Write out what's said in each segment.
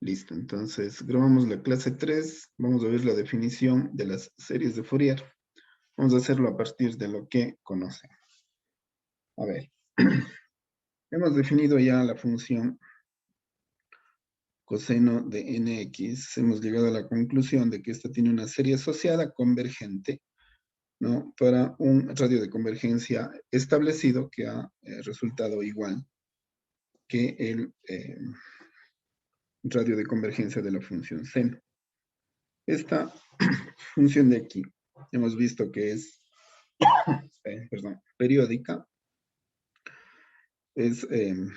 Listo, entonces grabamos la clase 3. Vamos a ver la definición de las series de Fourier. Vamos a hacerlo a partir de lo que conocen. A ver, hemos definido ya la función coseno de nx. Hemos llegado a la conclusión de que esta tiene una serie asociada convergente, ¿no? Para un radio de convergencia establecido que ha resultado igual que el radio de convergencia de la función seno. Esta función de aquí hemos visto que es periódica, es en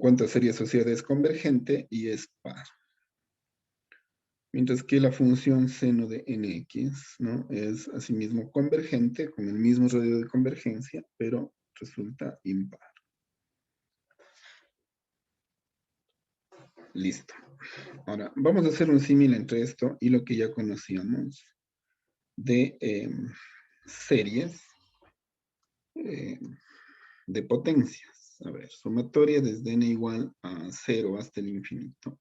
cuanto a serie asociada es convergente y es par. Mientras que la función seno de nx, ¿no? Es asimismo convergente con el mismo radio de convergencia, pero resulta impar. Listo. Ahora, vamos a hacer un símil entre esto y lo que ya conocíamos de series de potencias. A ver, sumatoria desde n igual a 0 hasta el infinito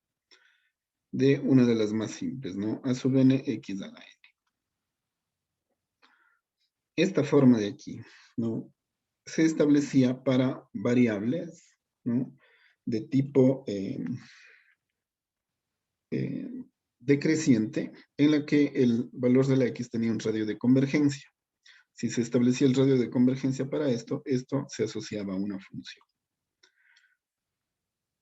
de una de las más simples, ¿no? A sub n x a la n. Esta forma de aquí, ¿no? Se establecía para variables, ¿no? De tipo decreciente, en la que el valor de la x tenía un radio de convergencia. Si se establecía el radio de convergencia para esto, esto se asociaba a una función.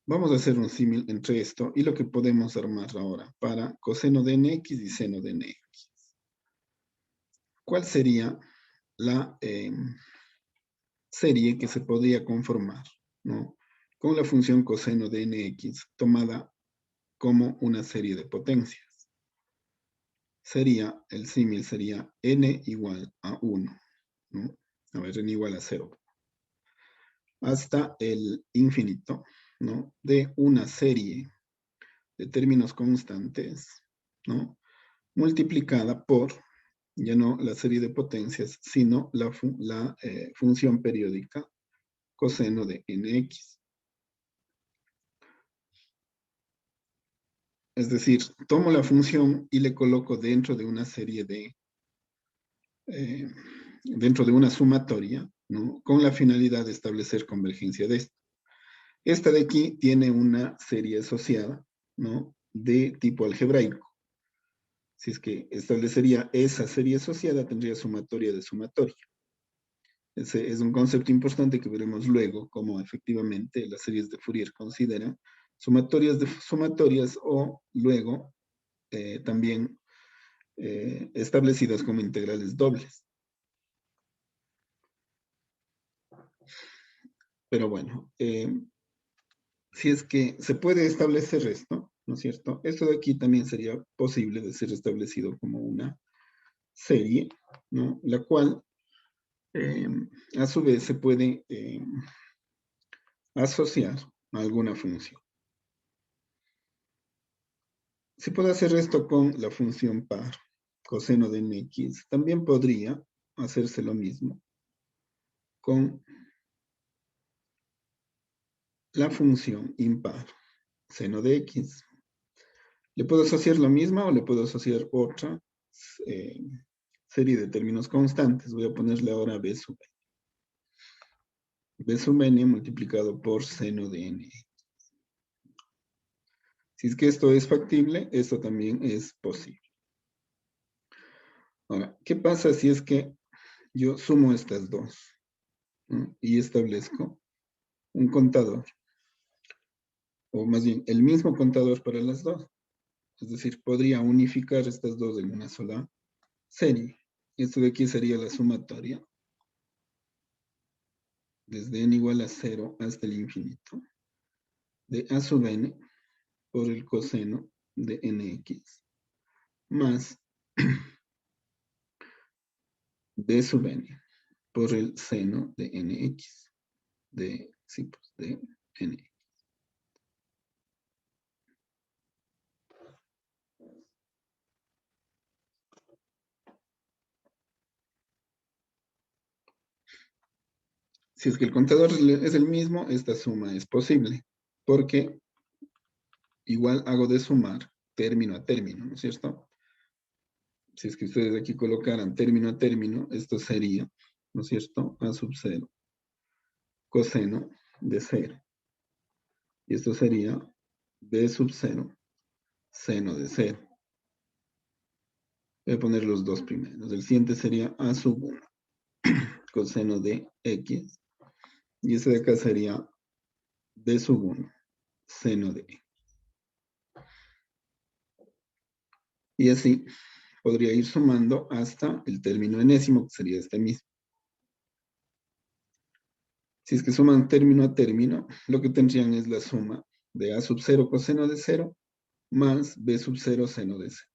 Vamos a hacer un símil entre esto y lo que podemos armar ahora para coseno de nx y seno de nx. ¿Cuál sería la serie que se podría conformar, ¿no? Con la función coseno de nx tomada como una serie de potencias? El símil sería n igual a 1, ¿no? A ver, n igual a 0. Hasta el infinito, ¿no? De una serie de términos constantes, ¿no? Multiplicada por, ya no la serie de potencias, sino la función periódica coseno de nx. Es decir, tomo la función y le coloco dentro de una serie de, dentro de una sumatoria, ¿no? Con la finalidad de establecer convergencia de esto. Esta de aquí tiene una serie asociada, ¿no? De tipo algebraico. Si es que establecería esa serie asociada, tendría sumatoria de sumatoria. Ese es un concepto importante que veremos luego, cómo efectivamente las series de Fourier consideran sumatorias de sumatorias o luego también establecidas como integrales dobles. Pero bueno, si es que se puede establecer esto, ¿no es cierto? Esto de aquí también sería posible de ser establecido como una serie, ¿no? La cual a su vez se puede asociar a alguna función. Si puedo hacer esto con la función par, coseno de nx, también podría hacerse lo mismo con la función impar, seno de x. Le puedo asociar la misma o le puedo asociar otra serie de términos constantes. Voy a ponerle ahora b sub n. B sub n multiplicado por seno de n. Si es que esto es factible, esto también es posible. Ahora, ¿qué pasa si es que yo sumo estas dos, ¿no? Y establezco un contador, o más bien el mismo contador para las dos? Es decir, podría unificar estas dos en una sola serie. Esto de aquí sería la sumatoria desde n igual a 0 hasta el infinito de a sub n por el coseno de nx más b sub n por el seno de nx de nx. Si es que el contador es el mismo, esta suma es posible, porque igual hago de sumar término a término, ¿no es cierto? Si es que ustedes aquí colocaran término a término, esto sería, ¿no es cierto? A sub 0, coseno de 0. Y esto sería b sub 0, seno de 0. Voy a poner los dos primeros. El siguiente sería a sub 1, coseno de x. Y este de acá sería b sub 1, seno de x. Y así podría ir sumando hasta el término enésimo, que sería este mismo. Si es que suman término a término, lo que tendrían es la suma de a sub 0 coseno de 0 más b sub 0 seno de 0.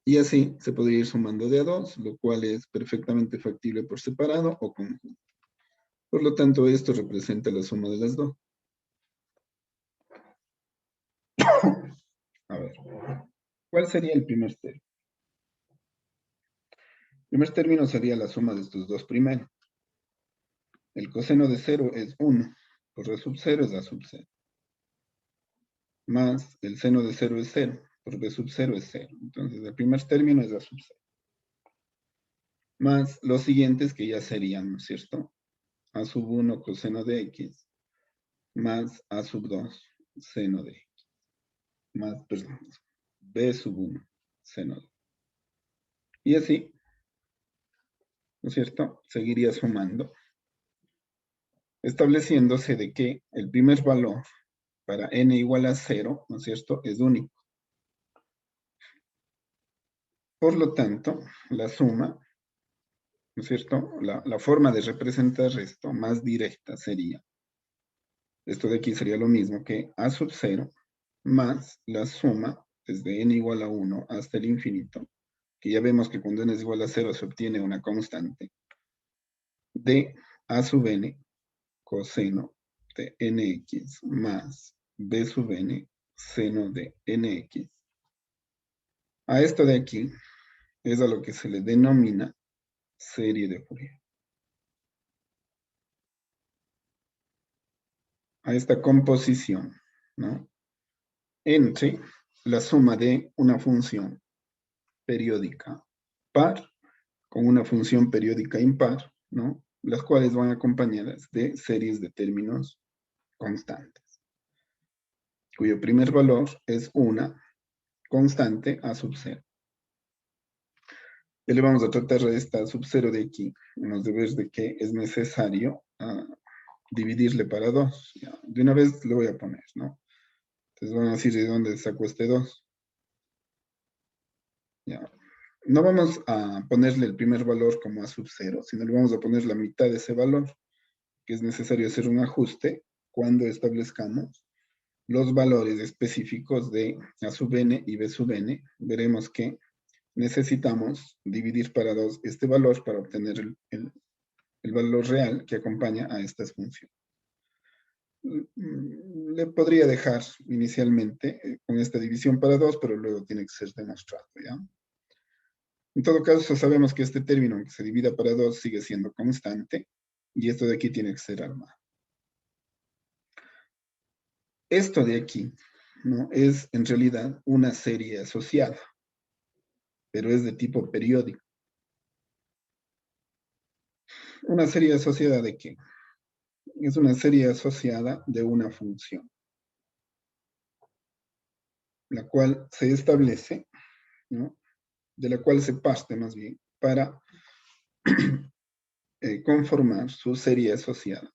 Y así se podría ir sumando de a 2, lo cual es perfectamente factible por separado o conjunto. Por lo tanto, esto representa la suma de las dos. A ver, ¿cuál sería el primer término? El primer término sería la suma de estos dos primeros. El coseno de 0 es 1, por b sub 0 es a sub 0. Más el seno de 0 es 0, por b sub 0 es 0. Entonces, el primer término es a sub 0. Más los siguientes que ya serían, ¿no es cierto? A sub 1 coseno de x, más a sub 2 seno de x, más, perdón, b sub 1 seno de x. Y así, ¿no es cierto? Seguiría sumando, estableciéndose de que el primer valor para n igual a 0, ¿no es cierto?, es único. Por lo tanto, la suma, ¿no es cierto?, la forma de representar esto más directa sería, esto de aquí sería lo mismo que a sub 0 más la suma desde n igual a 1 hasta el infinito, que ya vemos que cuando n es igual a 0 se obtiene una constante, de a sub n coseno de nx más b sub n seno de nx. A esto de aquí es a lo que se le denomina serie de Fourier. A esta composición, ¿no?, entre la suma de una función periódica par con una función periódica impar, ¿no?, las cuales van acompañadas de series de términos constantes, cuyo primer valor es una constante a sub 0. Ya le vamos a tratar de esta sub 0 de aquí, nos de ver de que es necesario dividirle para 2. De una vez le voy a poner, ¿no? Entonces van a decir de dónde sacó este 2. Ya. No vamos a ponerle el primer valor como a sub 0, sino le vamos a poner la mitad de ese valor, que es necesario hacer un ajuste cuando establezcamos los valores específicos de a sub n y b sub n. Veremos que necesitamos dividir para 2 este valor para obtener el valor real que acompaña a estas funciones. Le podría dejar inicialmente con esta división para 2, pero luego tiene que ser demostrado, ¿ya? En todo caso, sabemos que este término, aunque se divida para 2, sigue siendo constante, y esto de aquí tiene que ser armado. Esto de aquí, ¿no?, es en realidad una serie asociada, pero es de tipo periódico. ¿Una serie asociada de qué? Es una serie asociada de una función, la cual se establece, ¿no?, de la cual se parte más bien para conformar su serie asociada,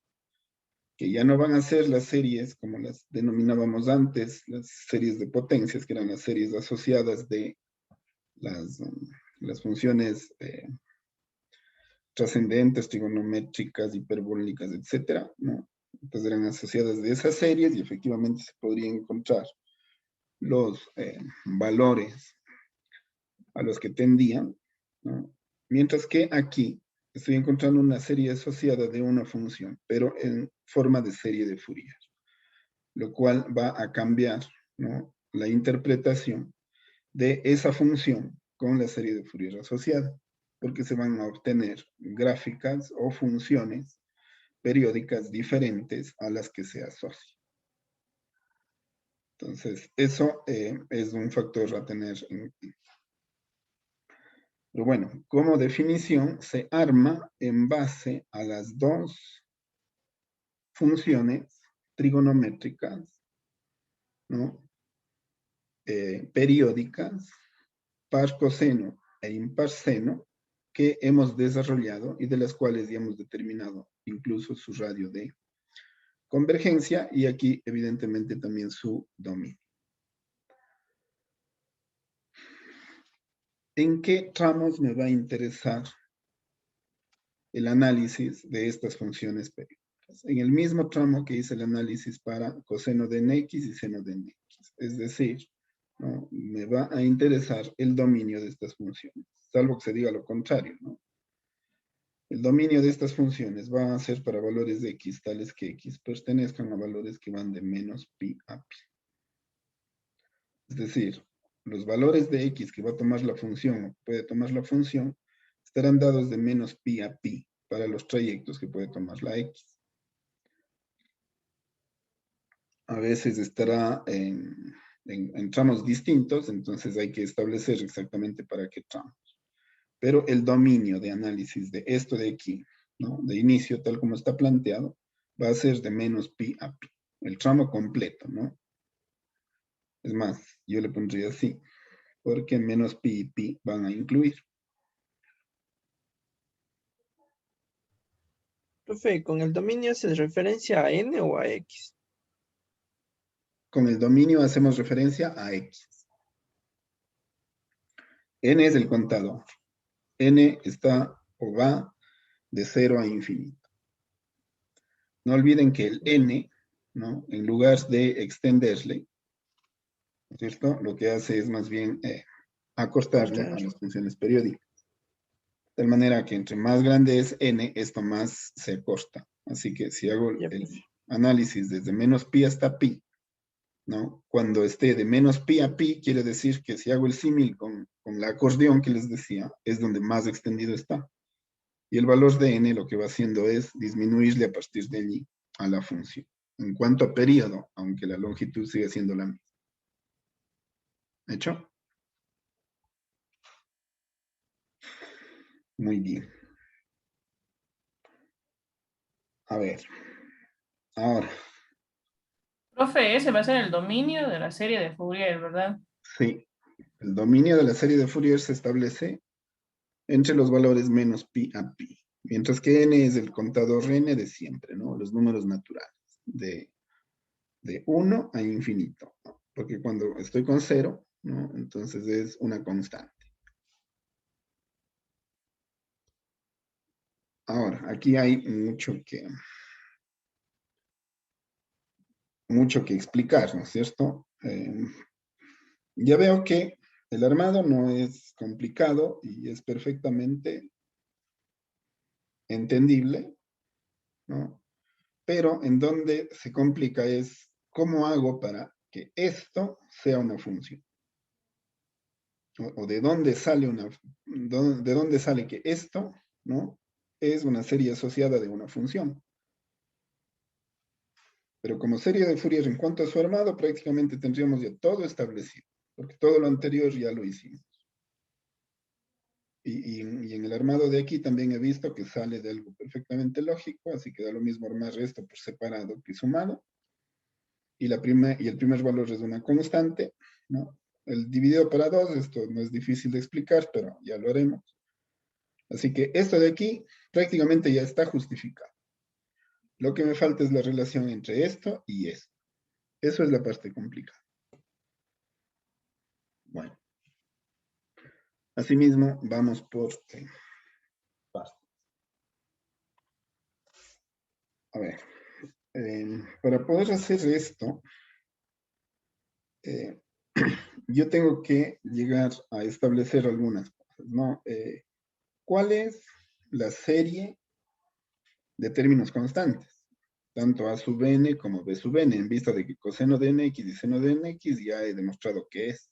que ya no van a ser las series como las denominábamos antes, las series de potencias, que eran las series asociadas de las funciones trascendentes, trigonométricas, hiperbólicas, etcétera, ¿no? Entonces eran asociadas de esas series y efectivamente se podrían encontrar los valores a los que tendían, ¿no? Mientras que aquí estoy encontrando una serie asociada de una función, pero en forma de serie de Fourier, lo cual va a cambiar, ¿no?, la interpretación de esa función con la serie de Fourier asociada, porque se van a obtener gráficas o funciones periódicas diferentes a las que se asocian. Entonces, eso es un factor a tener en cuenta. Pero bueno, como definición, se arma en base a las dos funciones trigonométricas, ¿no? Periódicas, par coseno e impar seno, que hemos desarrollado y de las cuales ya hemos determinado incluso su radio de convergencia y aquí evidentemente también su dominio. ¿En qué tramos me va a interesar el análisis de estas funciones periódicas? En el mismo tramo que hice el análisis para coseno de nx y seno de nx. Es decir, ¿no? Me va a interesar el dominio de estas funciones, salvo que se diga lo contrario, ¿no? El dominio de estas funciones va a ser para valores de x tales que x pertenezcan a valores que van de menos pi a pi. Es decir, los valores de x que va a tomar la función o puede tomar la función estarán dados de menos pi a pi para los trayectos que puede tomar la x. A veces estará en tramos distintos, entonces hay que establecer exactamente para qué tramos. Pero el dominio de análisis de esto de aquí, ¿no? De inicio, tal como está planteado, va a ser de menos pi a pi, el tramo completo, ¿no? Es más, yo le pondría así, porque menos pi y pi van a incluir. Profe, ¿con el dominio se referencia a n o a x? Con el dominio hacemos referencia a x. N es el contador. N está o va de 0 a infinito. No olviden que el n, ¿no? En lugar de extenderle, ¿cierto? Lo que hace es más bien acortarle a Cortar. las funciones periódicas. De tal manera que entre más grande es n, esto más se acorta. Así que si hago Ya, el profe. análisis desde menos pi hasta pi, ¿no? Cuando esté de menos pi a pi, quiere decir que si hago el símil con la acordeón que les decía, es donde más extendido está. Y el valor de n lo que va haciendo es disminuirle a partir de allí a la función. En cuanto a periodo, aunque la longitud sigue siendo la misma. ¿Hecho? Muy bien. A ver. Ahora, Profe, ese va a ser el dominio de la serie de Fourier, ¿verdad? sí. El dominio de la serie de Fourier se establece entre los valores menos pi a pi. Mientras que n es el contador n de siempre, ¿no? Los números naturales. De 1 a infinito. ¿No? Porque cuando estoy con 0, ¿no? Entonces es una constante. Ahora, aquí hay mucho que explicar, ¿no es cierto? Ya veo que el armado no es complicado y es perfectamente entendible, ¿no? Pero en donde se complica es cómo hago para que esto sea una función. O de dónde sale de dónde sale que esto, ¿no? Es una serie asociada de una función. Pero como serie de Fourier en cuanto a su armado, prácticamente tendríamos ya todo establecido, porque todo lo anterior ya lo hicimos. Y en el armado de aquí también he visto que sale de algo perfectamente lógico, así que da lo mismo armar esto por separado que sumado. Y el primer valor es una constante, ¿no? El dividido para 2, esto no es difícil de explicar, pero ya lo haremos. Así que esto de aquí prácticamente ya está justificado. Lo que me falta es la relación entre esto y esto. Eso es la parte complicada. Bueno. Asimismo, vamos por partes. A ver, para poder hacer esto, yo tengo que llegar a establecer algunas cosas, ¿no? ¿Cuál es la serie de términos constantes? Tanto a sub n como b sub n, en vista de que coseno de nx y seno de nx ya he demostrado que es.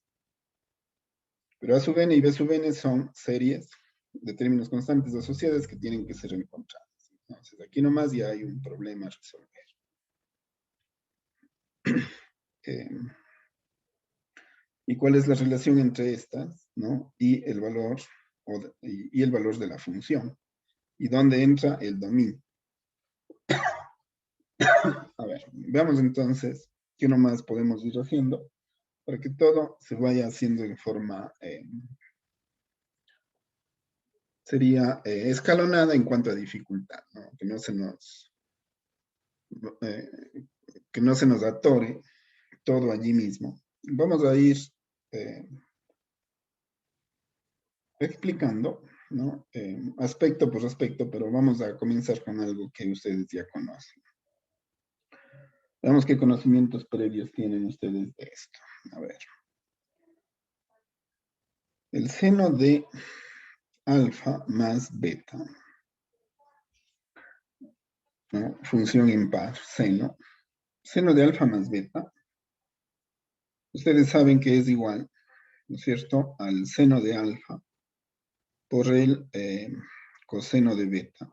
Pero a sub n y b sub n son series de términos constantes asociadas que tienen que ser encontradas. Entonces, aquí nomás ya hay un problema a resolver. ¿Y cuál es la relación entre estas, ¿no? Y el valor, y el valor de la función. ¿Y dónde entra el dominio? A ver, veamos entonces qué nomás podemos ir haciendo para que todo se vaya haciendo en forma, sería escalonada en cuanto a dificultad, ¿no? Eh, que no se nos atore todo allí mismo. Vamos a ir eh, explicando, ¿no? Aspecto por aspecto, pero vamos a comenzar con algo que ustedes ya conocen. Veamos qué conocimientos previos tienen ustedes de esto. A ver. El seno de alfa más beta, ¿no? Función impar, seno. Seno de alfa más beta, ustedes saben que es igual, ¿no es cierto?, al seno de alfa por el coseno de beta,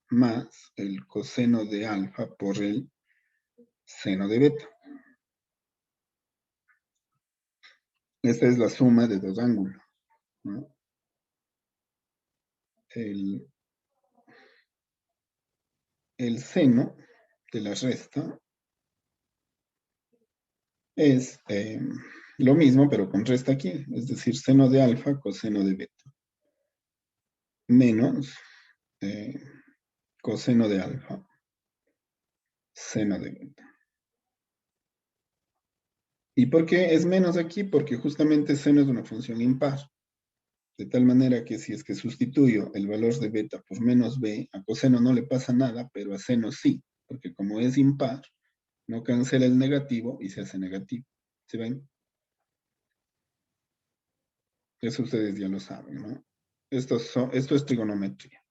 más el coseno de alfa por el seno de beta. Esta es la suma de dos ángulos, ¿no? El seno de la resta es lo mismo, pero con resta aquí, es decir, seno de alfa coseno de beta, menos coseno de alfa seno de beta. ¿Y por qué es menos aquí? Porque justamente seno es una función impar. De tal manera que si es que sustituyo el valor de beta por menos b, a coseno no le pasa nada, pero a seno sí, porque como es impar, no cancela el negativo y se hace negativo. ¿Sí ven? Eso ustedes ya lo saben, ¿no? Esto es trigonometría.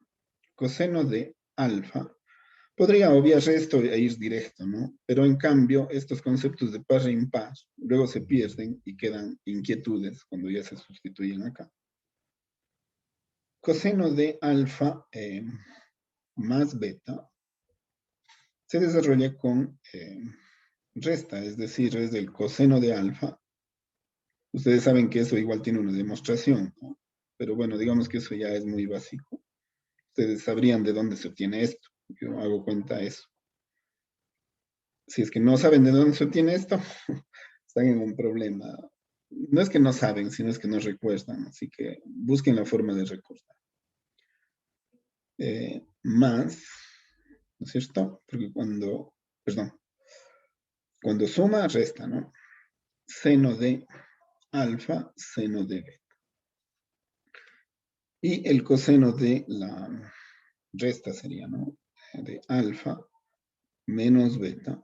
Coseno de alfa. Podría obviar esto e ir directo, ¿no? Pero en cambio, estos conceptos de par e impar luego se pierden y quedan inquietudes cuando ya se sustituyen acá. Coseno de alfa más beta se desarrolla con resta, es decir, es del coseno de alfa. Ustedes saben que eso igual tiene una demostración, ¿no? Pero bueno, digamos que eso ya es muy básico. Ustedes sabrían de dónde se obtiene esto. Yo hago cuenta de eso. Si es que no saben de dónde se obtiene esto, están en un problema. No es que no saben, sino es que no recuerdan. Así que busquen la forma de recordar. Más, ¿no es cierto? Porque cuando suma, resta, ¿no? Seno de alfa, seno de beta. Y el coseno de la resta sería, ¿no? De alfa menos beta.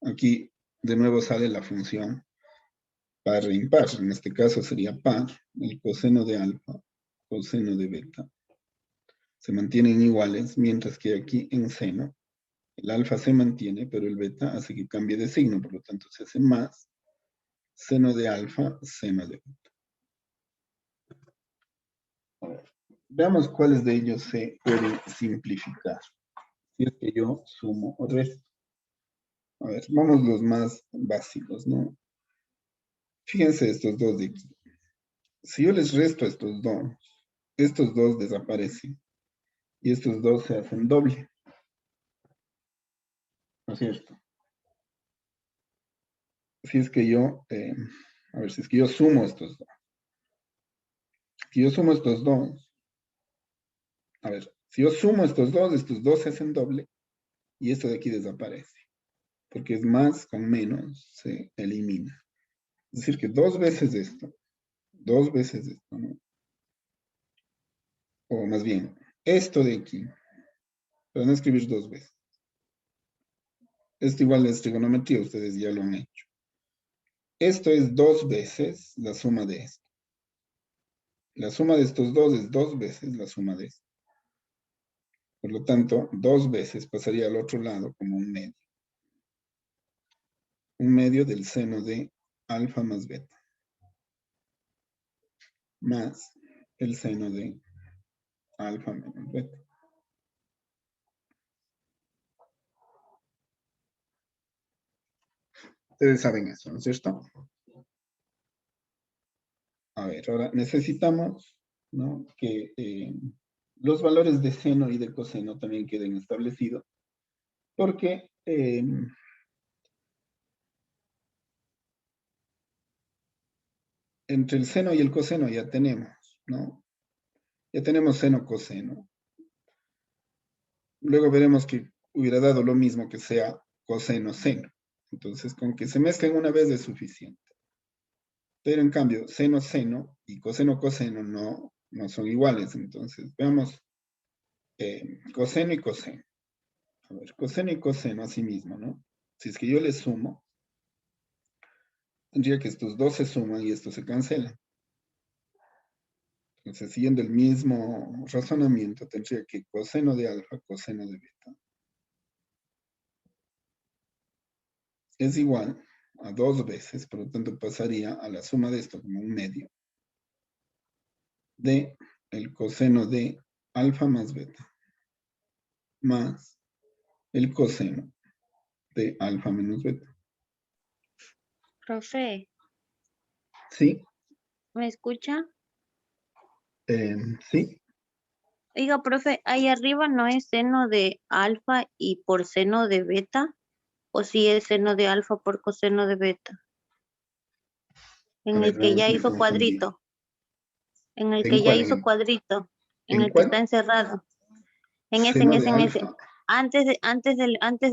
Aquí de nuevo sale la función par e impar. En este caso sería par. El coseno de alfa, coseno de beta. Se mantienen iguales, mientras que aquí en seno el alfa se mantiene, pero el beta hace que cambie de signo, por lo tanto se hace más seno de alfa, seno de beta. A ver, veamos cuáles de ellos se pueden simplificar. Si es que yo sumo o resto. A ver, vamos los más básicos, ¿no? Fíjense estos dos de aquí. Si yo les resto estos dos desaparecen y estos dos se hacen doble. ¿No es cierto? Si es que yo, a ver, si es que yo sumo estos dos. Si yo sumo estos dos, a ver, si yo sumo estos dos se hacen doble y esto de aquí desaparece. Porque es más con menos, se elimina. Es decir, que dos veces esto, ¿no? O más bien, esto de aquí, para no escribir dos veces. Esto igual es trigonometría, ustedes ya lo han hecho. Esto es dos veces la suma de esto. La suma de estos dos es dos veces la suma de esto. Por lo tanto, dos veces pasaría al otro lado como un medio. Un medio del seno de alfa más beta. Más el seno de alfa menos beta. Ustedes saben eso, ¿no es cierto? A ver, ahora necesitamos, ¿no?, que los valores de seno y de coseno también queden establecidos, porque entre el seno y el coseno ya tenemos, ¿no? Ya tenemos seno, coseno. Luego veremos que hubiera dado lo mismo que sea coseno, seno. Entonces, con que se mezclen una vez es suficiente. Pero en cambio, seno, seno y coseno, coseno no son iguales. Entonces, veamos coseno y coseno. A ver, coseno y coseno así mismo, ¿no? Si es que yo les sumo, tendría que estos dos se suman y estos se cancelan. Entonces, siguiendo el mismo razonamiento, tendría que coseno de alfa, coseno de beta, es igual a 2 veces, por lo tanto pasaría a la suma de esto como un medio, de el coseno de alfa más beta, más el coseno de alfa menos beta. Profe, ¿Sí? ¿me escucha? Sí. Oiga, profe, ahí arriba no es seno de alfa y por seno de beta, o si es seno de alfa por coseno de beta, A en ver, el que ya me hizo confundí. cuadrito, en el ¿En que ya cuál? hizo cuadrito, en ¿En el que cuál? está encerrado, Seno de en alfa ese, antes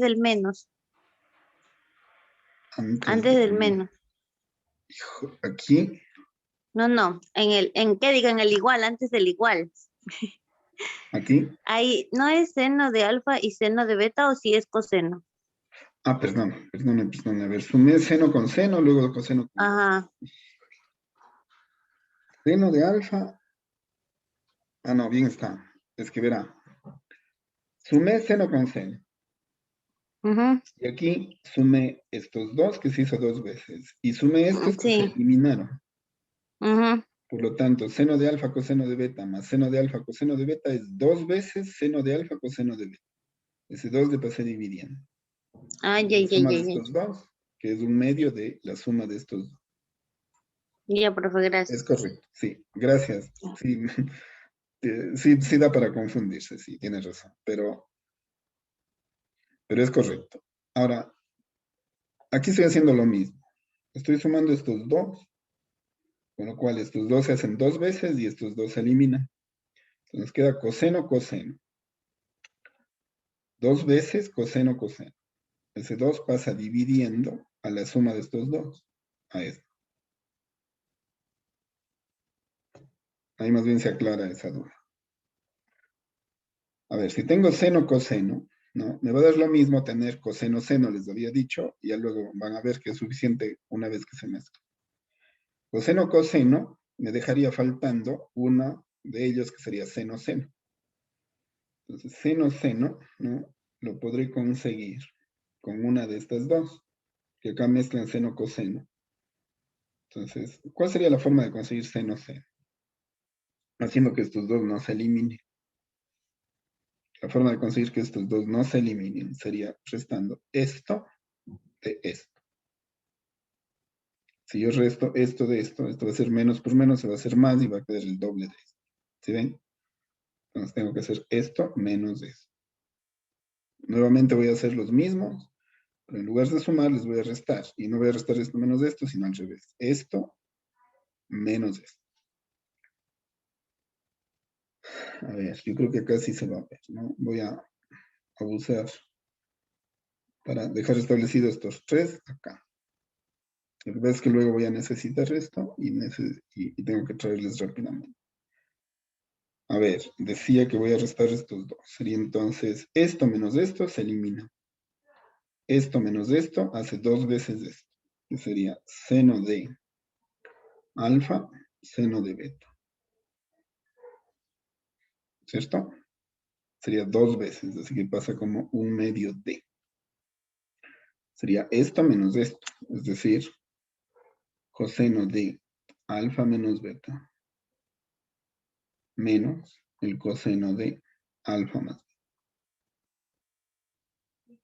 del menos, antes antes del del... menos. Aquí, No, en qué diga, en el igual, antes del igual. aquí. Ahí, ¿no es seno de alfa y seno de beta o si es coseno? Ah, perdón. A ver, sumé seno con seno, luego coseno con Ajá, seno de alfa. Ah, no, bien está. Es que verá. Sumé seno con seno. ujú, Y aquí sumé estos dos que se hizo 2 veces. Y sumé estos que se sí, eliminaron. ujú. Por lo tanto, seno de alfa coseno de beta más seno de alfa coseno de beta es 2 veces seno de alfa coseno de beta. Ese 2 le pasé dividiendo. Ay, La ay, ay, suma de ay, ay. estos dos, que es un medio de la suma de estos dos. Ya, profe, Es gracias. correcto, sí. Gracias. Sí, sí da para confundirse, sí, tienes razón. Pero es correcto. Ahora, aquí estoy haciendo lo mismo. Estoy sumando estos dos, con lo cual estos dos se hacen 2 veces y estos dos se eliminan. Entonces queda coseno, coseno. 2 veces coseno, coseno. Ese 2 pasa dividiendo a la suma de estos dos. A esto. Ahí más bien se aclara esa duda. A ver, si tengo seno, coseno, ¿no? Me va a dar lo mismo tener coseno, seno, les había dicho, y ya luego van a ver que es suficiente una vez que se mezcla. Coseno, coseno, me dejaría faltando uno de ellos que sería seno, seno. Entonces, seno, seno, ¿no? Lo podré conseguir con una de estas dos, que acá mezclan seno, coseno. Entonces, ¿cuál sería la forma de conseguir seno, seno? Haciendo que estos dos no se eliminen. La forma de conseguir que estos dos no se eliminen sería restando esto de esto. Si yo resto esto de esto va a ser menos por menos, se va a hacer más y va a quedar el doble de esto. ¿Sí ven? Entonces tengo que hacer esto menos esto. Nuevamente voy a hacer los mismos, pero en lugar de sumar les voy a restar. Y no voy a restar esto menos esto, sino al revés. Esto menos esto. A ver, yo creo que acá sí se va a ver, ¿no? Voy a abusar para dejar establecidos estos tres acá. Lo que pasa es que luego voy a necesitar esto y tengo que traerles rápidamente. A ver, decía que voy a restar estos dos. Sería entonces esto menos esto se elimina. Esto menos esto hace 2 veces esto. Que sería seno de alfa, seno de beta. ¿Cierto? Sería 2 veces, así que pasa como un medio de. Sería esto menos esto, es decir, coseno de alfa menos beta menos el coseno de alfa más beta.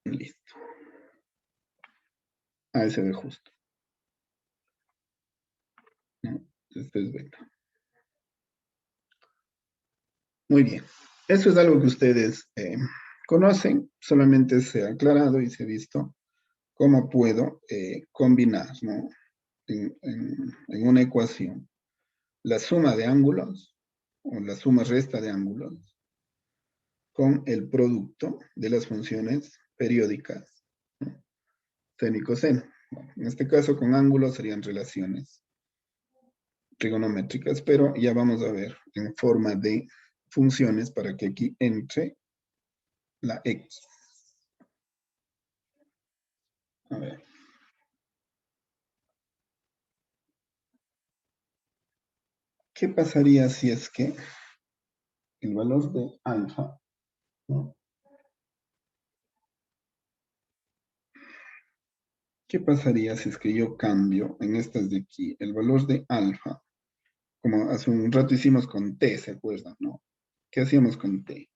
Listo. Ahí se ve justo. esto es beta. Muy bien. Eso es algo que ustedes conocen, solamente se ha aclarado y se ha visto cómo puedo combinar, ¿no? En una ecuación la suma de ángulos o la suma resta de ángulos con el producto de las funciones periódicas, ¿no? Seno y coseno. Bueno, en este caso con ángulos serían relaciones trigonométricas, pero ya vamos a ver en forma de funciones para que aquí entre la X. A ver. ¿Qué pasaría si es que el valor de alfa, ¿no? ¿Qué pasaría si es que yo cambio en estas de aquí el valor de alfa? Como hace un rato hicimos con t, ¿se acuerdan, no? ¿Qué hacíamos con t?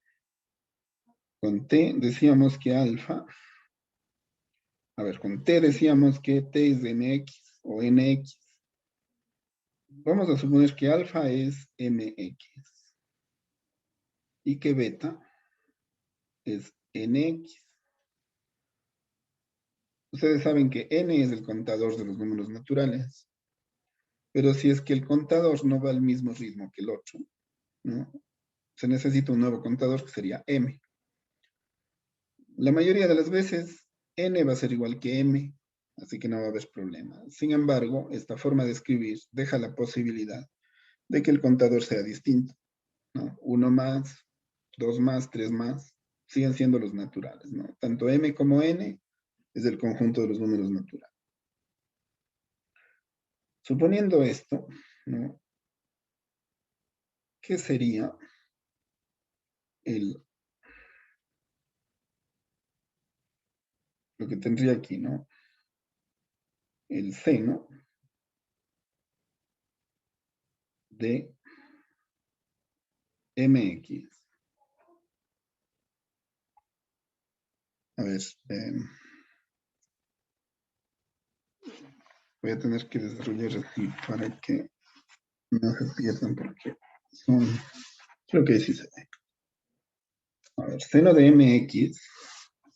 Con t decíamos que alfa, a ver, con t decíamos que t es mx o nx. Vamos a suponer que alfa es mx y que beta es nx. Ustedes saben que n es el contador de los números naturales, pero si es que el contador no va al mismo ritmo que el otro, ¿no? Se necesita un nuevo contador que sería m. La mayoría de las veces n va a ser igual que m, así que no va a haber problema. Sin embargo, esta forma de escribir deja la posibilidad de que el contador sea distinto, ¿no? 1 más, 2 más, 3 más, siguen siendo los naturales, ¿no? Tanto m como n es el conjunto de los números naturales. Suponiendo esto, ¿no? ¿Qué sería lo que tendría aquí, ¿no? El seno de mx. A ver, voy a tener que desarrollar así para que no se pierdan porque son, creo que sí se ve. A ver, seno de mx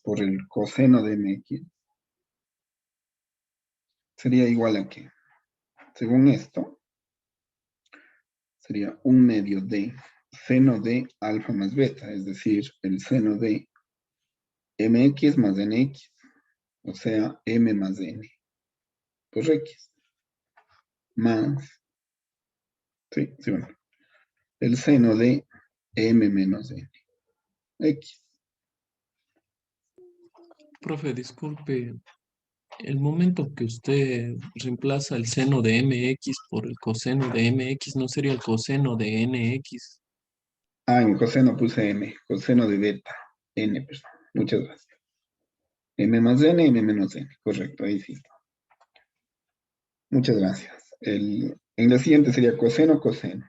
por el coseno de mx sería igual a ¿qué? Según esto, sería 1/2 de seno de alfa más beta, es decir, el seno de mx más nx, o sea, m más n por x, más, sí, bueno, el seno de m menos n, x. Profe, disculpe, el momento que usted reemplaza el seno de mx por el coseno de mx, ¿no sería el coseno de nx? Ah, en coseno puse m, coseno de beta, n, perdón. Muchas gracias. M más n, m menos n, correcto, ahí sí está. Muchas gracias. En la siguiente sería coseno, coseno.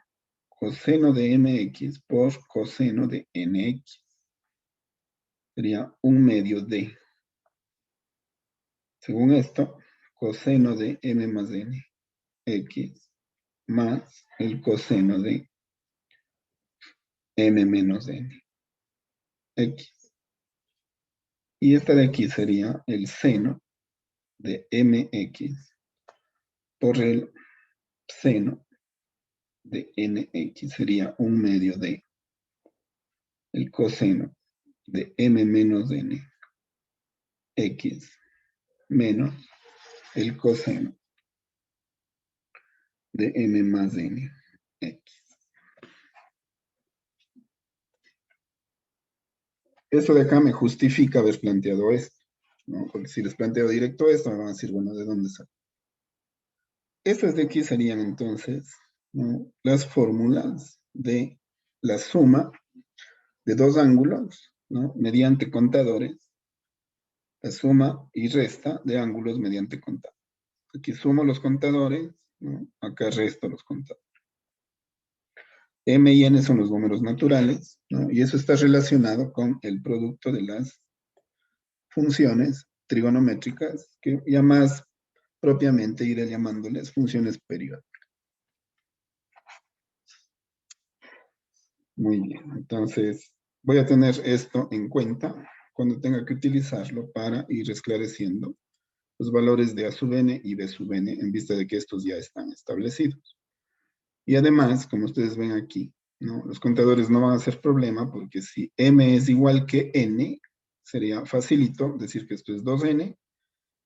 Coseno de mx por coseno de nx. Sería 1/2 de. Según esto, coseno de m más n, x, más el coseno de m menos n, x. Y esta de aquí sería el seno de mx por el seno de nx. Sería 1/2 de el coseno de m menos n, x, menos el coseno de m más n, x. Eso de acá me justifica haber planteado esto, ¿no? Porque si les planteo directo esto, me van a decir, bueno, ¿de dónde sale? Estas de aquí serían entonces, ¿no?, las fórmulas de la suma de dos ángulos, ¿no?, mediante contadores, la suma y resta de ángulos mediante contadores. Aquí sumo los contadores, ¿no?, acá resto los contadores. M y N son los números naturales, ¿no? Y eso está relacionado con el producto de las funciones trigonométricas, que ya más propiamente iré llamándoles funciones periódicas. Muy bien, entonces voy a tener esto en cuenta cuando tenga que utilizarlo para ir esclareciendo los valores de A sub n y B sub n en vista de que estos ya están establecidos. Y además, como ustedes ven aquí, ¿no? Los contadores no van a ser problema porque si m es igual que n, sería facilito decir que esto es 2n,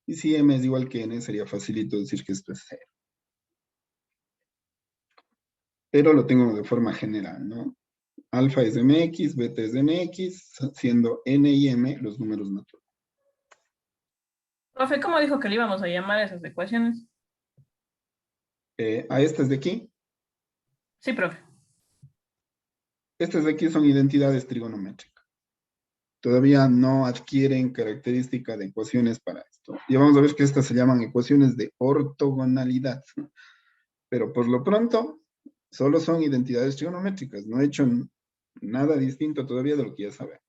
y si m es igual que n, sería facilito decir que esto es 0. Pero lo tengo de forma general, ¿no? Alfa es mx, beta es mx, siendo n y m los números naturales. Profe, ¿cómo dijo que le íbamos a llamar a esas ecuaciones? A estas de aquí, Sí, profe. estas de aquí son identidades trigonométricas. Todavía no adquieren característica de ecuaciones para esto. Y vamos a ver que estas se llaman ecuaciones de ortogonalidad. Pero por lo pronto, solo son identidades trigonométricas. No he hecho nada distinto todavía de lo que ya saben.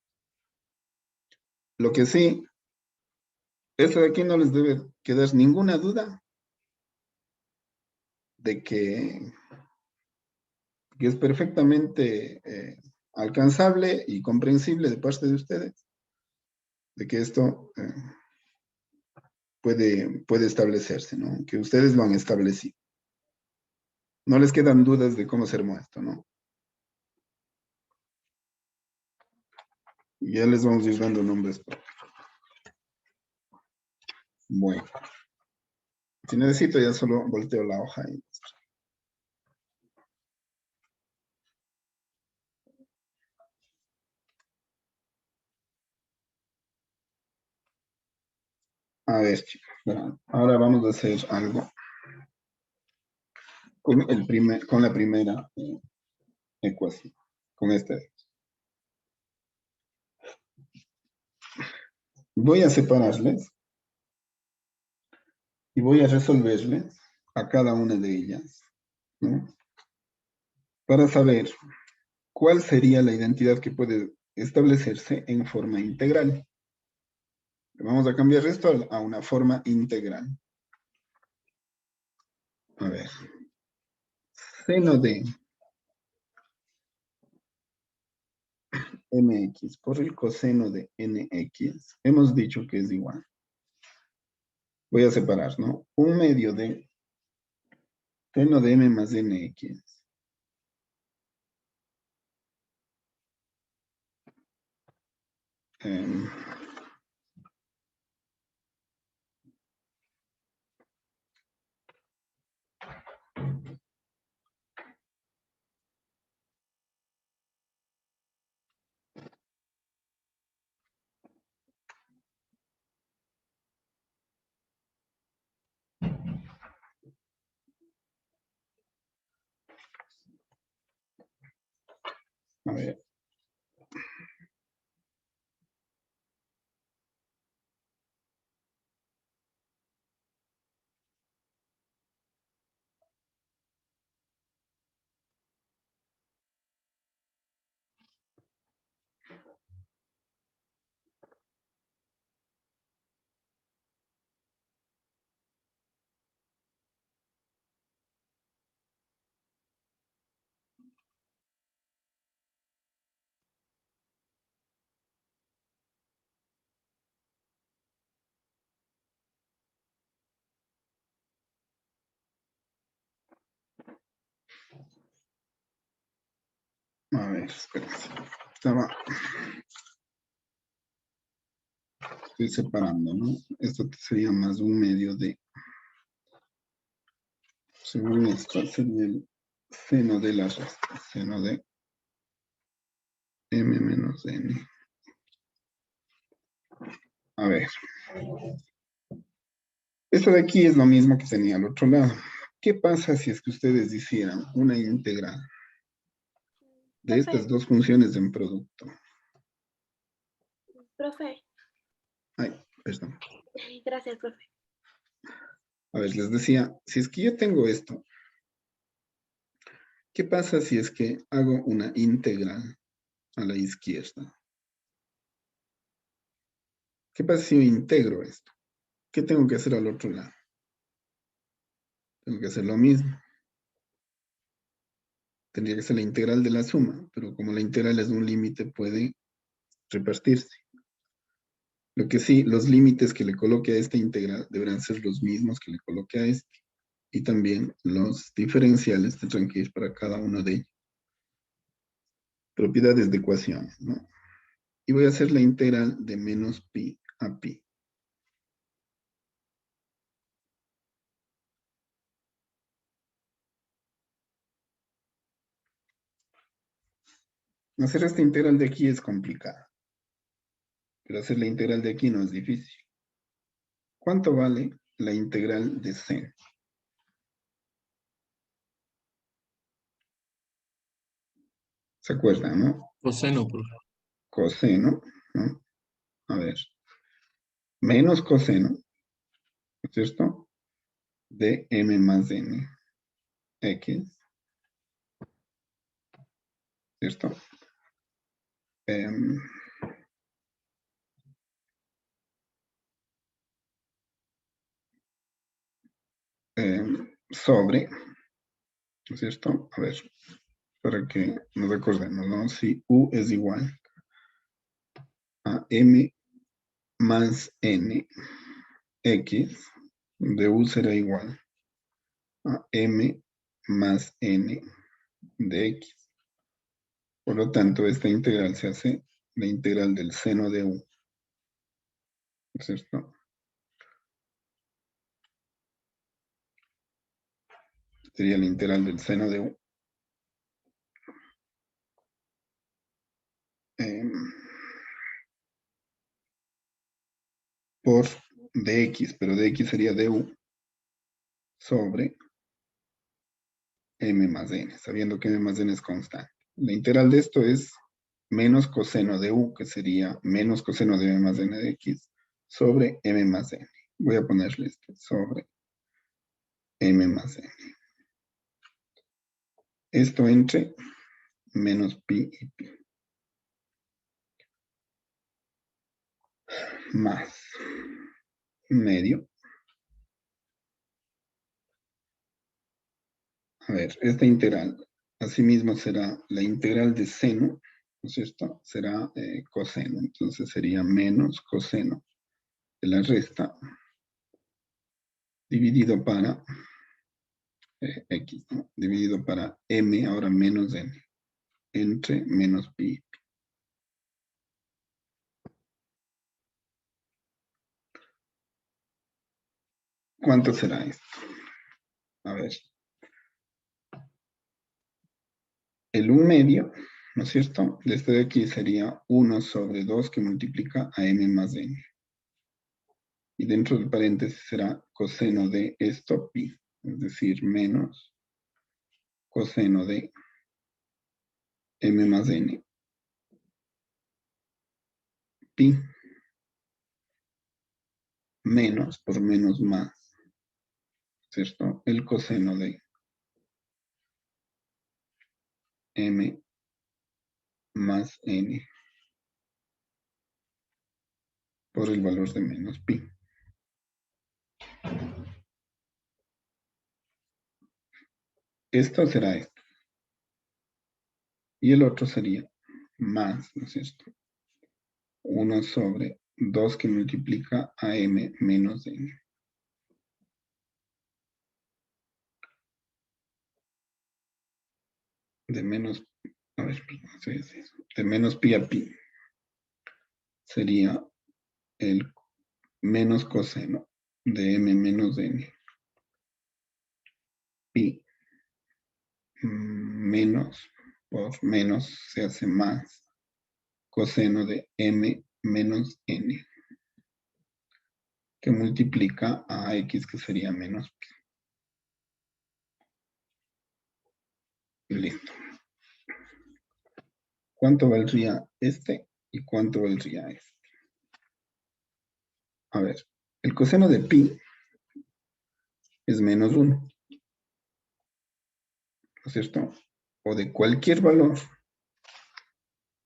Lo que sí, esto de aquí no les debe quedar ninguna duda de que es perfectamente alcanzable y comprensible de parte de ustedes, de que esto puede establecerse, ¿no? Que ustedes lo han establecido. No les quedan dudas de cómo se armó esto, ¿no? Ya les vamos a ir dando nombres. Bueno. Si necesito, ya solo volteo la hoja y... A ver, chicos, verán, ahora vamos a hacer algo con la primera ecuación, con esta. Voy a separarles y voy a resolverles a cada una de ellas, ¿no? Para saber cuál sería la identidad que puede establecerse en forma integral. Vamos a cambiar esto a una forma integral. A ver. Seno de mx por el coseno de nx, hemos dicho que es igual. Voy a separar, ¿no? Un medio de seno de m más nx. Em, a ver. A ver, espérense. Estoy separando, ¿no? Esto sería más un medio de, según esto, sería el seno de la respuesta, seno de m menos n. A ver. Esto de aquí es lo mismo que tenía al otro lado. ¿Qué pasa si es que ustedes hicieran una integral de estas dos funciones en producto? Profe, Ay, perdón. gracias, profe. A ver, les decía, si es que yo tengo esto, ¿qué pasa si es que hago una integral a la izquierda? ¿Qué pasa si yo integro esto? ¿Qué tengo que hacer al otro lado? Tengo que hacer lo mismo. tendría que ser la integral de la suma, pero como la integral es de un límite, puede repartirse. Lo que sí, los límites que le coloque a esta integral deberán ser los mismos que le coloque a este. Y también los diferenciales tendrán que ir para cada uno de ellos. Propiedades de ecuaciones, ¿no? Y voy a hacer la integral de menos pi a pi. Hacer esta integral de aquí es complicada, pero hacer la integral de aquí no es difícil. ¿Cuánto vale la integral de seno? ¿Se acuerdan, no? Coseno, profe. Coseno, ¿no? A ver, menos coseno, ¿no es cierto? De m más n, x, ¿cierto? Sobre, ¿no es cierto? A ver, para que nos recordemos, ¿no? Si u es igual a m más n, x, de u será igual a m más n de x. Por lo tanto, esta integral se hace la integral del seno de u, ¿no es cierto? Sería la integral del seno de u. Por dx, pero dx sería du sobre m más n, sabiendo que m más n es constante. La integral de esto es menos coseno de u, que sería menos coseno de m más n de x, sobre m más n. Voy a ponerle esto, sobre m más n. Esto entre menos pi y pi. Más medio. A ver, esta integral, asimismo será la integral de seno, ¿no es cierto? Será coseno, entonces sería menos coseno de la resta dividido para x, ¿no? Dividido para m, ahora menos n, entre menos pi. ¿Cuánto será esto? A ver. El 1 medio, ¿no es cierto? Desde de aquí sería 1 sobre 2 que multiplica a m más n. Y dentro del paréntesis será coseno de esto pi, es decir, menos coseno de m más n pi menos por menos más, ¿cierto? El coseno de m más n por el valor de menos pi. Esto será esto. Y el otro sería más, ¿no es cierto? 1 sobre 2 que multiplica a m menos n. De menos, a ver, de menos pi a pi sería el menos coseno de m menos n. Pi menos por menos se hace más coseno de m menos n, que multiplica a x, que sería menos pi. Listo. ¿Cuánto valdría este y cuánto valdría este? A ver, el coseno de pi es menos 1, ¿no es cierto? O de cualquier valor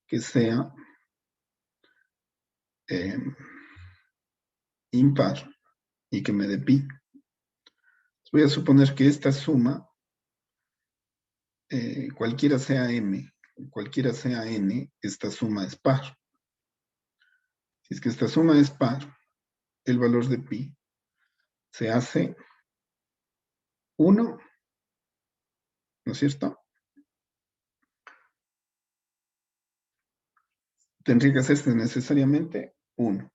que sea impar y que me dé pi. Voy a suponer que esta suma cualquiera sea m, cualquiera sea n, esta suma es par. Si es que esta suma es par, el valor de pi se hace 1, ¿no es cierto? Tendría que hacerse necesariamente 1,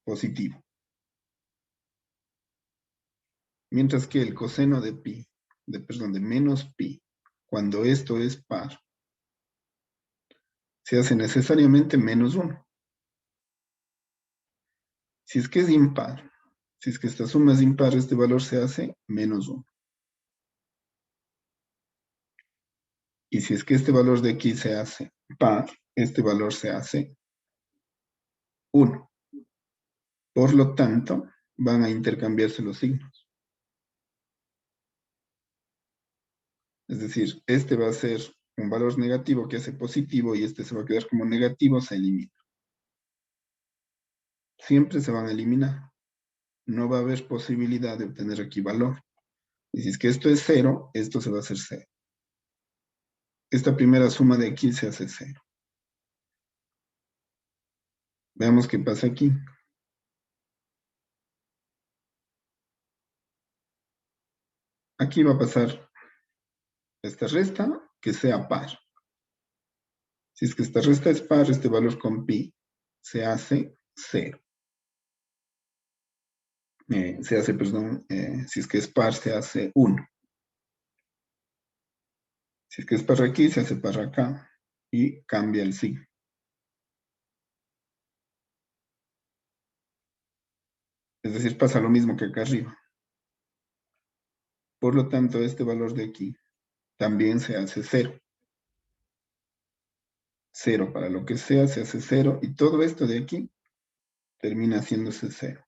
positivo. Mientras que el coseno de pi, de menos pi, cuando esto es par, se hace necesariamente menos 1. Si es que es impar, si es que esta suma es impar, este valor se hace menos 1. Y si es que este valor de aquí se hace par, este valor se hace 1. Por lo tanto, van a intercambiarse los signos. Es decir, este va a ser un valor negativo que hace positivo y este se va a quedar como negativo, se elimina. Siempre se van a eliminar. No va a haber posibilidad de obtener aquí valor. Y si es que esto es 0, esto se va a hacer 0. Esta primera suma de aquí se hace 0. Veamos qué pasa aquí. Aquí va a pasar esta resta que sea par. Si es que esta resta es par, este valor con pi se hace 0. Si es que es par, se hace 1. Si es que es par aquí, se hace par acá y cambia el signo. Es decir, pasa lo mismo que acá arriba. Por lo tanto, este valor de aquí también se hace 0. 0 para lo que sea se hace 0 y todo esto de aquí termina haciéndose 0.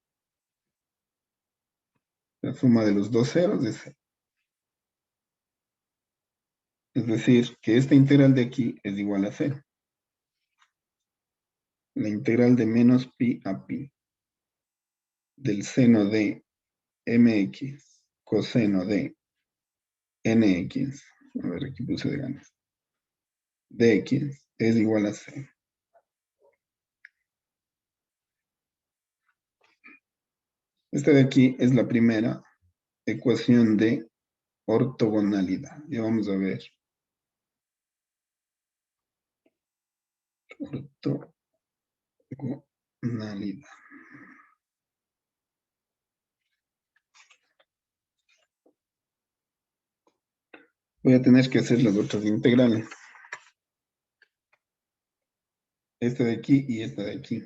La suma de los dos ceros es 0. Es decir, que esta integral de aquí es igual a 0. La integral de menos pi a pi del seno de mx coseno de nx, a ver, aquí puse de ganas, dx es igual a 0. Esta de aquí es la primera ecuación de ortogonalidad. Ya vamos a ver. Ortogonalidad. Voy a tener que hacer las otras integrales. Esta de aquí y esta de aquí.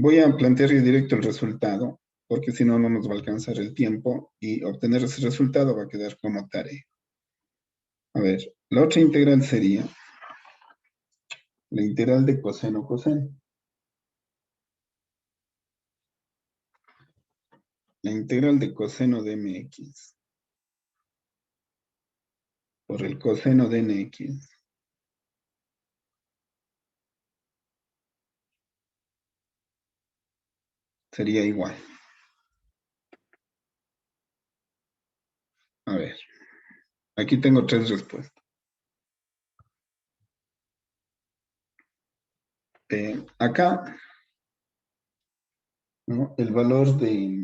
Voy a plantear directo el resultado, porque si no, no nos va a alcanzar el tiempo y obtener ese resultado va a quedar como tarea. A ver, la otra integral sería la integral de coseno-coseno. La integral de coseno de mx por el coseno de nx sería igual. A ver, aquí tengo tres respuestas. Acá, ¿no? El valor de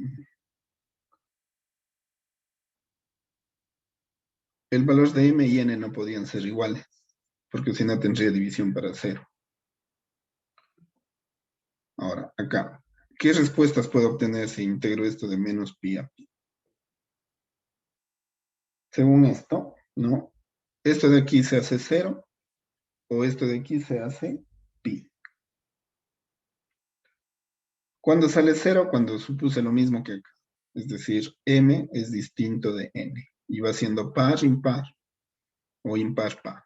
m y n no podían ser iguales, porque si no tendría división para 0. Ahora, acá, ¿qué respuestas puedo obtener si integro esto de menos pi a pi? Según esto, ¿no? Esto de aquí se hace 0, o esto de aquí se hace pi. ¿Cuándo sale 0? Cuando supuse lo mismo que acá. Es decir, m es distinto de n. Y va siendo par, impar, o impar, par.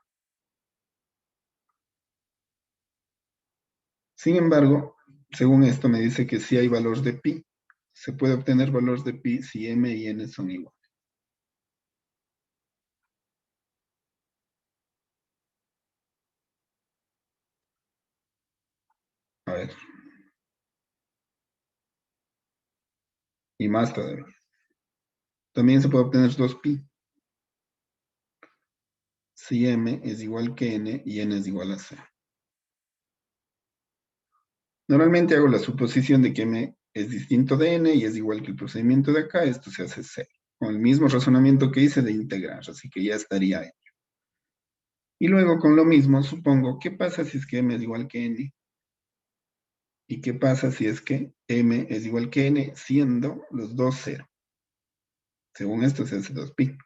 Sin embargo, según esto me dice que si hay valor de pi. Se puede obtener valor de pi si m y n son iguales. A ver. Y más todavía. También se puede obtener 2pi. Si m es igual que n y n es igual a 0. Normalmente hago la suposición de que m es distinto de n y es igual que el procedimiento de acá, esto se hace 0. Con el mismo razonamiento que hice de integrar, así que ya estaría hecho. Y luego con lo mismo, supongo, ¿qué pasa si es que m es igual que n? ¿Y qué pasa si es que m es igual que n siendo los dos 0? Según esto se hace 2pi.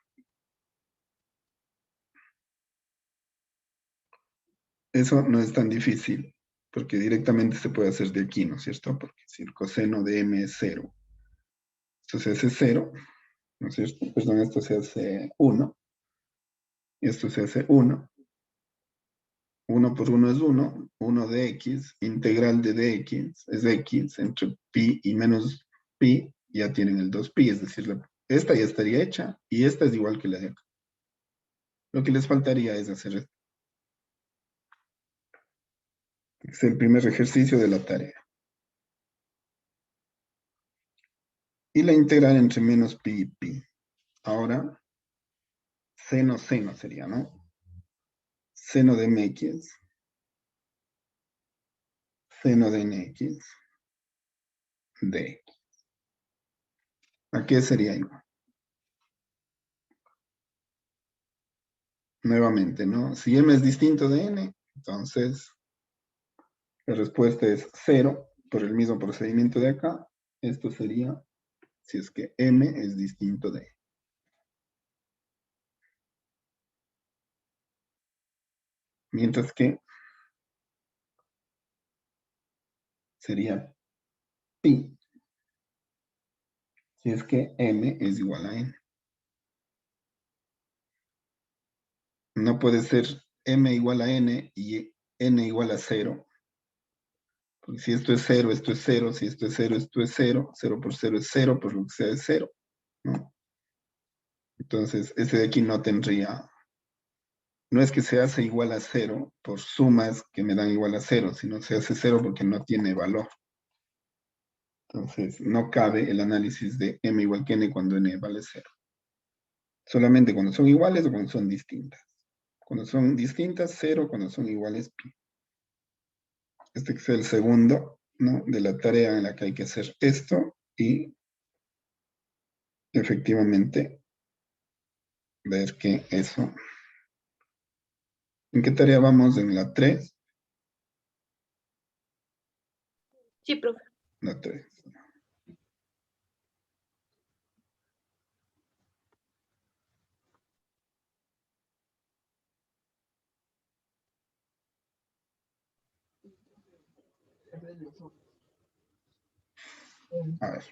Eso no es tan difícil, porque directamente se puede hacer de aquí, ¿no es cierto? Porque si el coseno de m es 0, esto se hace 0, ¿no es cierto? Perdón, esto se hace 1, esto se hace 1. 1 por 1 es 1, 1 de x, integral de dx es x entre pi y menos pi, ya tienen el 2pi, es decir, esta ya estaría hecha y esta es igual que la de acá. Lo que les faltaría es hacer esto. Es el primer ejercicio de la tarea. Y la integral entre menos pi y pi. Ahora, seno sería, ¿no? Seno de mx, seno de nx, dx. ¿A qué sería igual? Nuevamente, ¿no? Si m es distinto de n, entonces la respuesta es 0 por el mismo procedimiento de acá. Esto sería si es que m es distinto de n. Mientras que sería pi si es que m es igual a n. No puede ser m igual a n y n igual a 0. Porque si esto es 0, esto es 0. Si esto es 0, esto es 0. 0 por 0 es 0, por lo que sea es 0. ¿No? Entonces, ese de aquí no tendría... No es que se hace igual a 0 por sumas que me dan igual a 0, sino se hace 0 porque no tiene valor. Entonces, no cabe el análisis de m igual que n cuando n vale 0. Solamente cuando son iguales o cuando son distintas. Cuando son distintas, 0. Cuando son iguales, pi. Este es el segundo, ¿no? De la tarea en la que hay que hacer esto y efectivamente ver que eso. ¿En qué tarea vamos? En la 3. Sí, profe. La 3. A ver.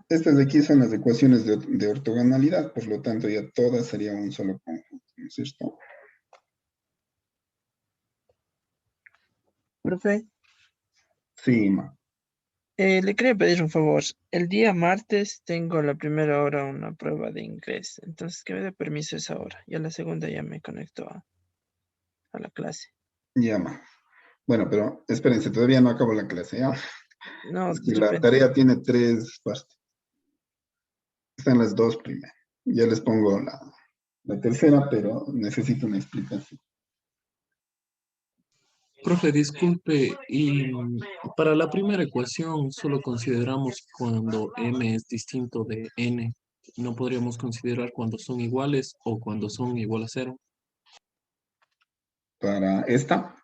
Estas de aquí son las ecuaciones de ortogonalidad, por lo tanto ya todas serían un solo conjunto, ¿no es cierto? Profe, Sí, ma. le quería pedir un favor. El día martes tengo la primera hora una prueba de inglés, entonces que me dé permiso esa hora. Y a la segunda ya me conecto a la clase. Ya, ma. Bueno, pero espérense, todavía no acabo la clase, ¿ya? No, Es de que la repente. tarea tiene 3 partes. Están las 2 primeras. Ya les pongo la tercera, pero necesito una explicación. Profe, disculpe, y para la primera ecuación solo consideramos cuando m es distinto de n. ¿No podríamos considerar cuando son iguales o cuando son igual a 0? Para esta,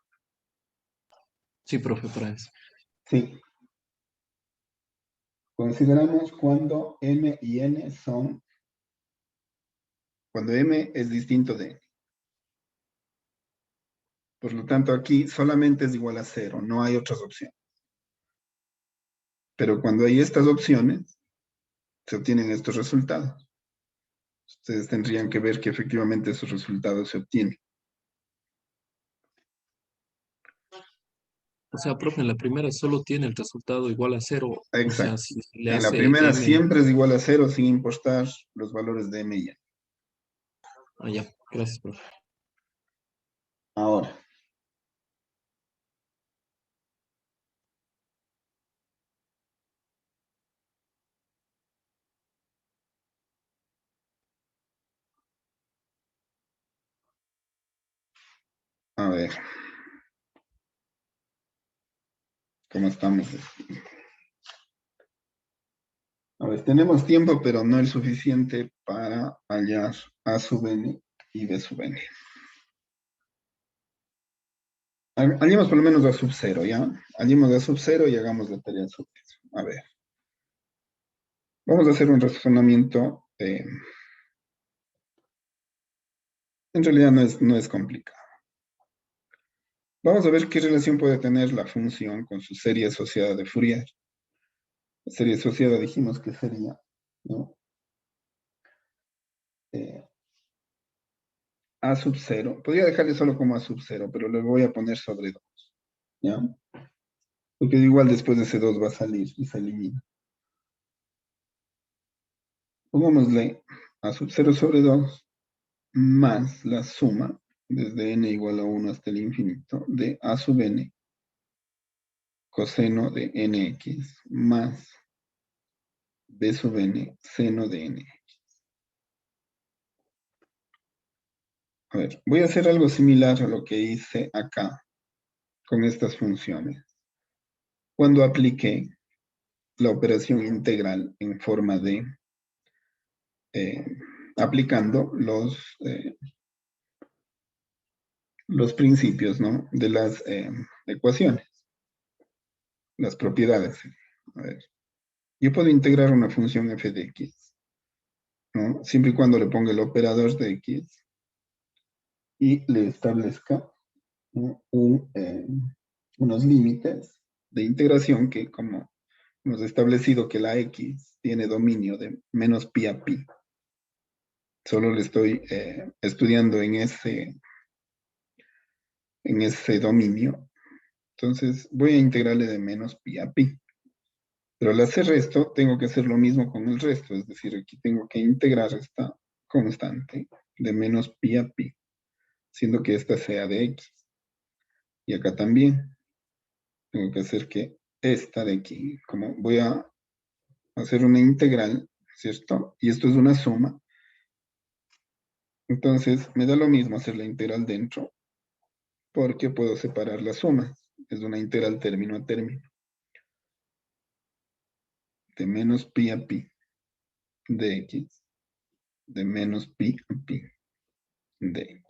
Sí, profe, para eso. sí. Consideramos cuando m y n son, cuando m es distinto de n. Por lo tanto, aquí solamente es igual a 0, no hay otras opciones. Pero cuando hay estas opciones, se obtienen estos resultados. Ustedes tendrían que ver que efectivamente esos resultados se obtienen. O sea, profe, en la primera solo tiene el resultado igual a 0. O sea, Exacto. si se le En la hace primera m... siempre es igual a 0 sin importar los valores de m y n. Ah, ya. Gracias, profe. Ahora, ver. ¿Cómo estamos? A ver, tenemos tiempo, pero no el suficiente para hallar A sub n y B sub n. Hallemos por lo menos A sub 0, ¿ya? Hallemos A sub 0 y hagamos la tarea sobre eso. A ver. Vamos a hacer un razonamiento. En realidad no es complicado. Vamos a ver qué relación puede tener la función con su serie asociada de Fourier. La serie asociada dijimos que sería, ¿no? A sub 0. Podría dejarle solo como A sub 0, pero le voy a poner sobre 2. ¿Ya? Porque igual después de ese 2 va a salir y se elimina. Pongámosle A sub 0 sobre 2 más la suma desde n igual a 1 hasta el infinito de A sub n coseno de nx más b sub n seno de n. A ver, voy a hacer algo similar a lo que hice acá con estas funciones. Cuando apliqué la operación integral en forma de aplicando los principios, ¿no? De las ecuaciones, las propiedades. A ver, yo puedo integrar una función f de x, ¿no? Siempre y cuando le ponga el operador de x y le establezca, ¿no? Unos límites de integración que, como hemos establecido que la x tiene dominio de menos pi a pi, solo le estoy estudiando en ese dominio. Entonces voy a integrarle de menos pi a pi. Pero al hacer esto, tengo que hacer lo mismo con el resto. Es decir, aquí tengo que integrar esta constante de menos pi a pi, siendo que esta sea de x. Y acá también tengo que hacer que esta de aquí, como voy a hacer una integral, ¿cierto? Y esto es una suma. Entonces me da lo mismo hacer la integral dentro, porque puedo separar las sumas. Es una integral término a término. De menos pi a pi de x, de menos pi a pi de x.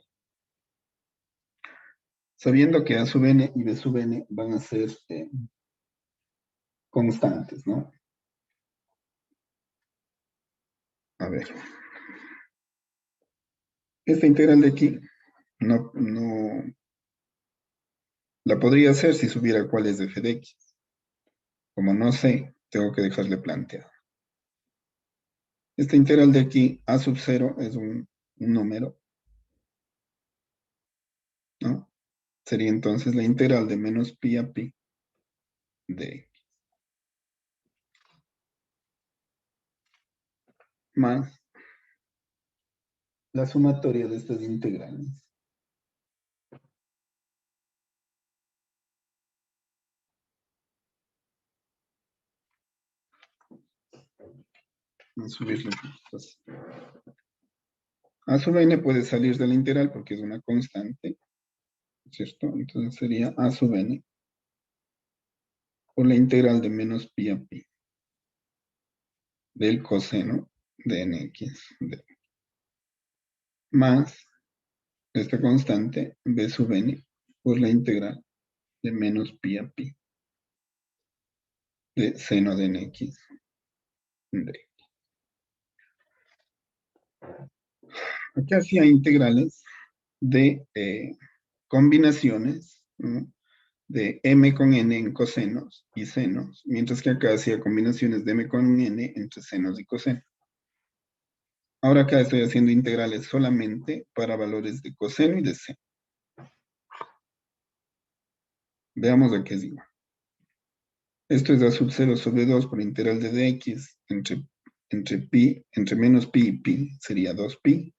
Sabiendo que a sub n y b sub n van a ser constantes, ¿no? A ver. Esta integral de aquí no la podría hacer si supiera cuál es de f de x. Como no sé, tengo que dejarle planteado. Esta integral de aquí, a sub 0, es un número, ¿no? Sería entonces la integral de menos pi a pi de x. Más la sumatoria de estas integrales. Vamos a subirle. A sub n puede salir de la integral porque es una constante, ¿cierto? Entonces sería a sub n por la integral de menos pi a pi del coseno de nx más esta constante b sub n por la integral de menos pi a pi de seno de nx de. Aquí hacía integrales de combinaciones, ¿no? De m con n en cosenos y senos, mientras que acá hacía combinaciones de m con n entre senos y cosenos. Ahora acá estoy haciendo integrales solamente para valores de coseno y de seno. Veamos a qué es igual. Esto es a sub 0 sobre 2 por integral de dx entre menos pi y pi, sería 2pi,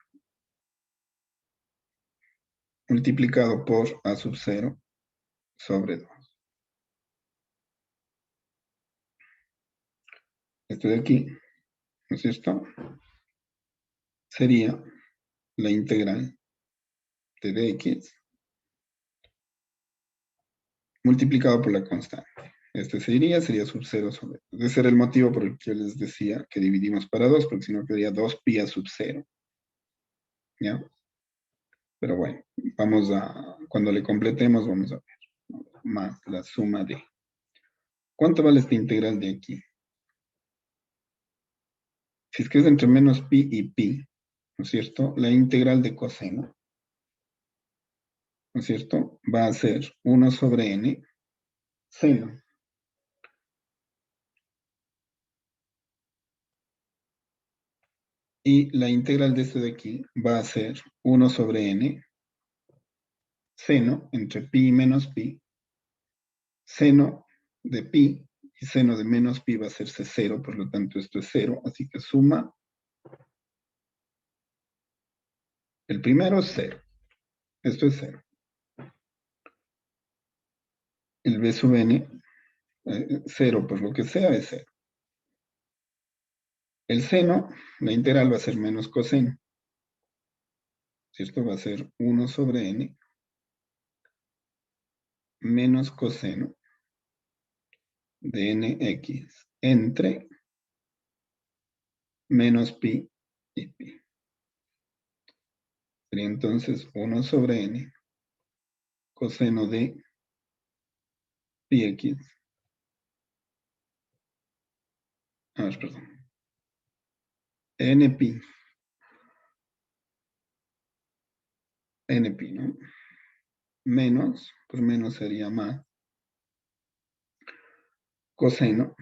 multiplicado por a sub 0 sobre 2. Esto de aquí, ¿no es cierto? Sería la integral de dx multiplicado por la constante. Este sería sub 0 sobre. Ese era el motivo por el que yo les decía que dividimos para 2, porque si no quedaría 2 pi a sub 0. ¿Ya? Pero bueno, cuando le completemos, vamos a ver. Más la suma de. ¿Cuánto vale esta integral de aquí? Si es que es entre menos pi y pi, ¿no es cierto? La integral de coseno, ¿no es cierto? Va a ser 1 sobre n seno. Y la integral de esto de aquí va a ser 1 sobre n seno entre pi y menos pi. Seno de pi y seno de menos pi va a hacerse 0, por lo tanto esto es 0, así que suma. El primero es 0. Esto es 0. El b sub n, 0 por lo que sea, es 0. El seno, la integral va a ser menos coseno. ¿Cierto? Va a ser 1 sobre n menos coseno de nx entre menos pi y pi. Sería entonces 1 sobre n coseno de pi x. A ver, perdón. npi. npi, ¿no? Menos, por menos sería más, coseno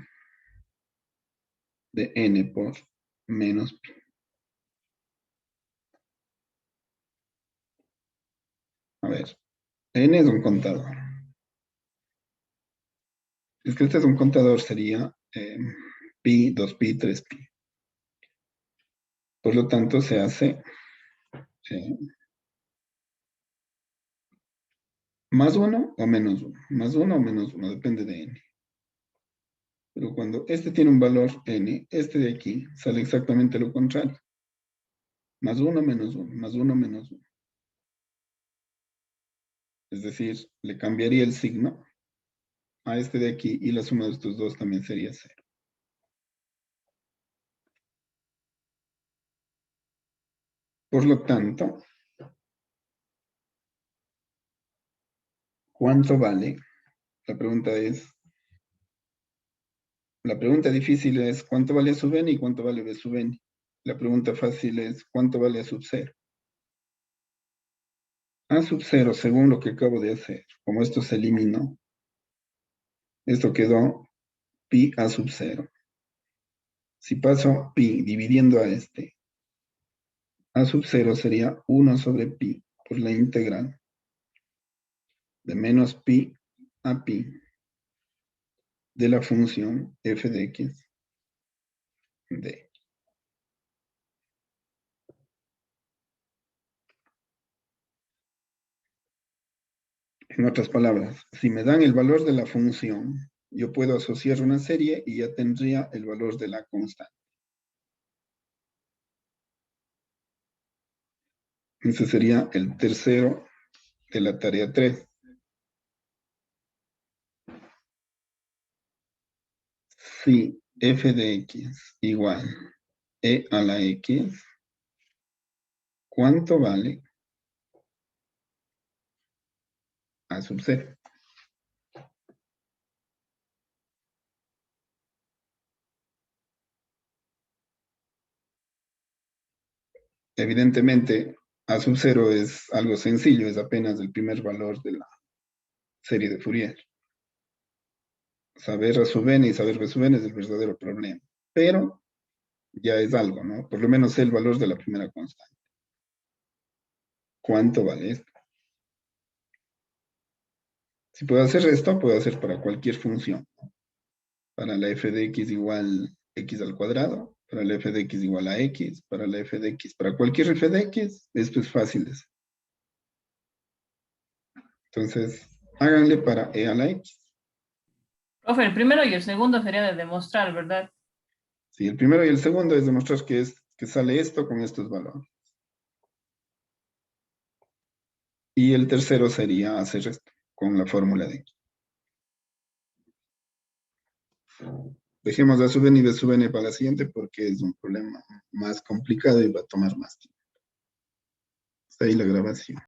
de n por menos pi. A ver, n es un contador. Es que este es un contador, sería pi, 2pi, 3pi. Por lo tanto, se hace más 1 o menos 1. Más 1 o menos 1, depende de n. Pero cuando este tiene un valor n, este de aquí sale exactamente lo contrario. Más 1 menos 1, más 1 menos 1. Es decir, le cambiaría el signo a este de aquí y la suma de estos dos también sería 0. Por lo tanto, ¿cuánto vale? La pregunta difícil es ¿cuánto vale a sub n y cuánto vale b sub n? La pregunta fácil es ¿cuánto vale a sub 0? A sub 0, según lo que acabo de hacer, como esto se eliminó, esto quedó pi a sub 0. Si paso pi dividiendo a este, a sub 0 sería 1 sobre pi por la integral de menos pi a pi de la función f de x de. En otras palabras, si me dan el valor de la función, yo puedo asociar una serie y ya tendría el valor de la constante. Ese sería el tercero de la tarea 3. Si f de x igual e a la x, ¿cuánto vale a sub 0? Evidentemente, a sub 0 es algo sencillo, es apenas el primer valor de la serie de Fourier. Saber a sub n y saber b sub n es el verdadero problema. Pero ya es algo, ¿no? Por lo menos sé el valor de la primera constante. ¿Cuánto vale esto? Si puedo hacer esto, puedo hacer para cualquier función. Para la f de x igual x al cuadrado, para la f de x igual a x, para la f de x, para cualquier f de x, esto es fácil de hacer. Entonces, háganle para e a la x. Profe, el primero y el segundo sería de demostrar, ¿verdad? Sí, el primero y el segundo es demostrar que sale esto con estos valores. Y el tercero sería hacer esto con la fórmula de x. Dejemos a sub n y b sub n para la siguiente porque es un problema más complicado y va a tomar más tiempo. Hasta ahí la grabación.